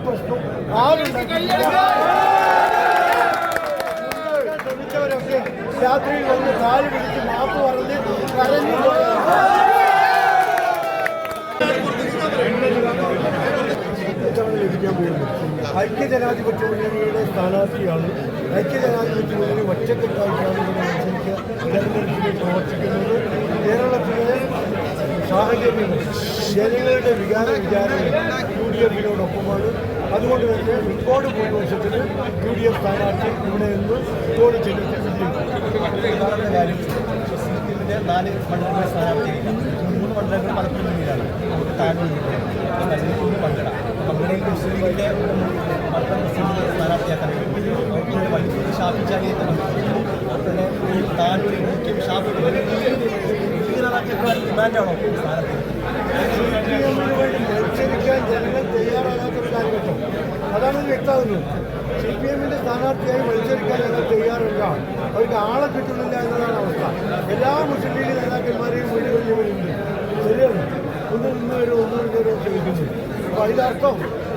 പ്രശ്നവും ശ്രമിച്ചവരൊക്കെ രാത്രിയിൽ വന്ന് കാല് പിടിച്ച് മാപ്പ് പറഞ്ഞ് കരഞ്ഞു ലഭിക്കാൻ പോകുന്നു. ഐക്യജനാധിപത്യ മുന്നണിയുടെ സ്ഥാനാർത്ഥിയാണ്. ഐക്യജനാധിപത്യ മുന്നണി ഒറ്റക്കെട്ടായിട്ടാണ് ഇവിടെ മത്സരിക്കുക ഇടതുമുന്നണിയിൽ പ്രവർത്തിക്കുന്നത്. കേരളത്തിലെ സാഹചര്യങ്ങൾ ജനങ്ങളുടെ വിചാരങ്ങൾ UDF-നോടൊപ്പമാണ്. അതുകൊണ്ട് തന്നെ റിക്കോർഡ് ഭൂരിപക്ഷത്തിന് UDF സ്ഥാനാർത്ഥി ഇവിടെ നിന്ന് റിക്കോർഡ് ചിഹ്നത്തിൽ വിജയിക്കും. കാര്യം CPM-ന്റെ 4 മണ്ഡലങ്ങളിലെ സ്ഥാനാർത്ഥി 3 മണ്ഡലങ്ങൾ മലപ്പുറം ജില്ലയിലാണ്. പങ്കടയിൽ മുസ്ലിം ലീഗിന്റെ മലപ്പുറം സ്ഥാനാർത്ഥിയാക്കാൻ അവർക്ക് വലിയ ഷാഫിച്ചാലിയെ പിന്നെ ഈ താനൂർ മുഖ്യം ഷാഫി ഡിമാൻഡാണോ സ്ഥാനാർത്ഥി? മത്സരിക്കാൻ ജനങ്ങൾ തയ്യാറാകാത്തൊരു കാലഘട്ടം അതാണ് വ്യക്തമാകുന്നത്. CPM-ന്റെ സ്ഥാനാർത്ഥിയായി മത്സരിക്കാൻ ഞങ്ങൾ തയ്യാറല്ല, അവർക്ക് ആളെ കിട്ടുന്നില്ല എന്നതാണ് അവസ്ഥ. എല്ലാ മുസ്ലിം ലീഗ് നേതാക്കന്മാരെയും വീടുകളിൽ വരുന്നുണ്ട്. ശരിയാണ്, ഒന്നും ചോദിക്കുന്നു. അപ്പോൾ അതിനർത്ഥം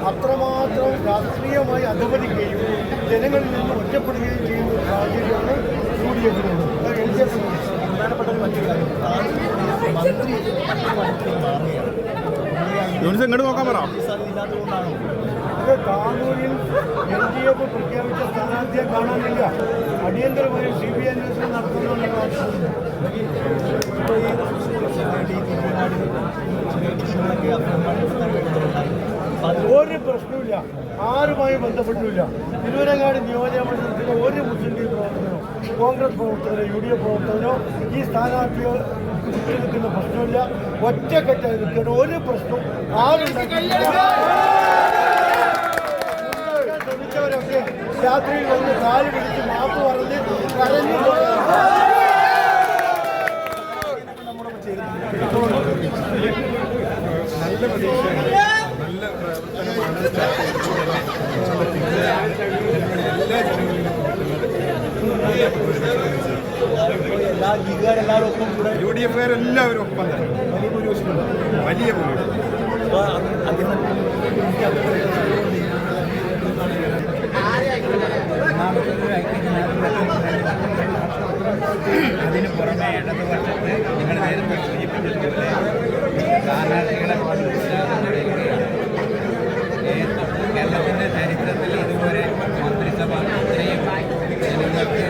അത്രമാത്രം രാഷ്ട്രീയമായി അധപതിക്കുകയും ജനങ്ങളിൽ നിന്ന് ഒറ്റപ്പെടുകയും ചെയ്യുന്ന ഒരു സാഹചര്യമാണ് UDF-നോട്. പ്രധാനപ്പെട്ട ഒരു മറ്റൊരു കാര്യം മന്ത്രി മാറുകയാണ്. നോക്കാൻ പറ ഇല്ലാത്തതുകൊണ്ടാണോ അത് താനൂരിൽ LDF പ്രഖ്യാപിച്ച സ്ഥാനാർത്ഥിയെ കാണാനില്ല. അടിയന്തരമായി CBI അന്വേഷണം നടത്തുന്നതാണ്. ഒരു പ്രശ്നമില്ല, ആരുമായി ബന്ധപ്പെട്ടില്ല. തിരുവനങ്ങാട് നിയോജകമണ്ഡലത്തിലെ ഒരു മുസ്ലിം ലീഗ് പ്രവർത്തകനോ കോൺഗ്രസ് പ്രവർത്തകനോ UDF പ്രവർത്തകനോ ഈ സ്ഥാനാർത്ഥിയോ നിൽക്കുന്ന പ്രശ്നമില്ല. ഒറ്റക്കെട്ടായി നിൽക്കുന്ന ഒരു പ്രശ്നവും ശ്രമിച്ചവരൊക്കെ രാത്രിയിൽ വന്ന് കാല് പിടിച്ച് മാപ്പ് പറഞ്ഞ് കരഞ്ഞു നല്ല പ്രതീക്ഷയാണ്, നല്ല പ്രവർത്തനമാണ് എല്ലാ ജനങ്ങളിലും എല്ലാ ലീഗുകാരെല്ലാവരും ഒപ്പം കൂടെ UDF-കാരെല്ലാവരും ഒപ്പം തന്നെ വലിയ ഭൂരിപക്ഷം. അതിന് പുറമെ ഇടതുപക്ഷത്ത് നിങ്ങൾ നേരത്തെ സൂചിപ്പിച്ചതുപോലെ സ്ഥാനാർത്ഥികളെ കേരളത്തിൻ്റെ ചരിത്രത്തിൽ ഇതുപോലെ മന്ത്രിസഭ ഇത്രയും ജനങ്ങൾക്ക്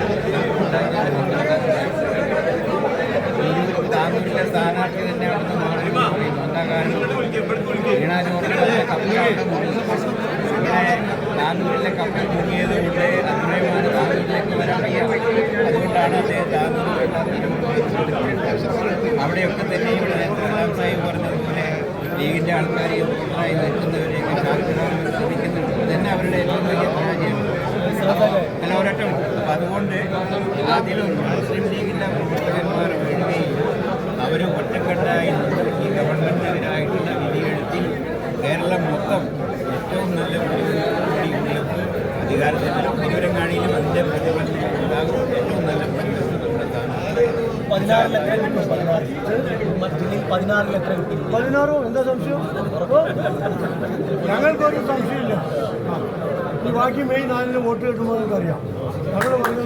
താങ്കളുടെ സ്ഥാനാർത്ഥി തന്നെ അവിടുന്ന് മാറി പറയുന്നു. എന്താ കാരണം വീണാ ജോർജിന്റെ കപ്പലാണ് ഇവിടെ താനൂരിലെ കപ്പൽ മുങ്ങിയത് കൊണ്ട് അത്രയുമാണ് താനൂരിലേക്ക് വരാൻ വയ്യ. അതുകൊണ്ടാണ് അദ്ദേഹം അവിടെയൊക്കെ തന്നെ ഇവിടെ സലാം സാഹിബ് പറഞ്ഞതുപോലെ ലീഗിൻ്റെ ആൾക്കാരെയും ഒന്നായി നിൽക്കുന്നവരെയൊക്കെ ചാർജിടാൻ ശ്രമിക്കുന്നുണ്ട്. അതന്നെ അവരുടെ ഏറ്റവും വലിയ പരാജയമാണ്. അല്ല ഒരറ്റം. അപ്പം അതുകൊണ്ട് അതിലും മുസ്ലിം ലീഗിൻ്റെ പ്രവർത്തകന്മാർ വേണ്ടി അവർ ഒറ്റക്കെട്ടായി ഈ ഗവൺമെൻറ്റിനെതിരായിട്ടുള്ള വിധിയെഴുത്തിൽ കേരളം മൊത്തം ഏറ്റവും നല്ല അധികാരത്തിൽ തിരുവരങ്ങാടിയിലും അതിൻ്റെ പ്രതിഫലനം ഉണ്ടാകും. ഏറ്റവും നല്ല പ്രതിഫലം 16 ലക്ഷം ജില്ലയിൽ 16 ലക്ഷം കിട്ടി. 16 എന്താ സംശയം? ഞങ്ങൾക്കൊരു സംശയമില്ല. ഈ ബാക്കി മെയ് 4 വോട്ട് കിട്ടുമ്പോൾ നമുക്കറിയാം. ഞങ്ങൾ പറഞ്ഞ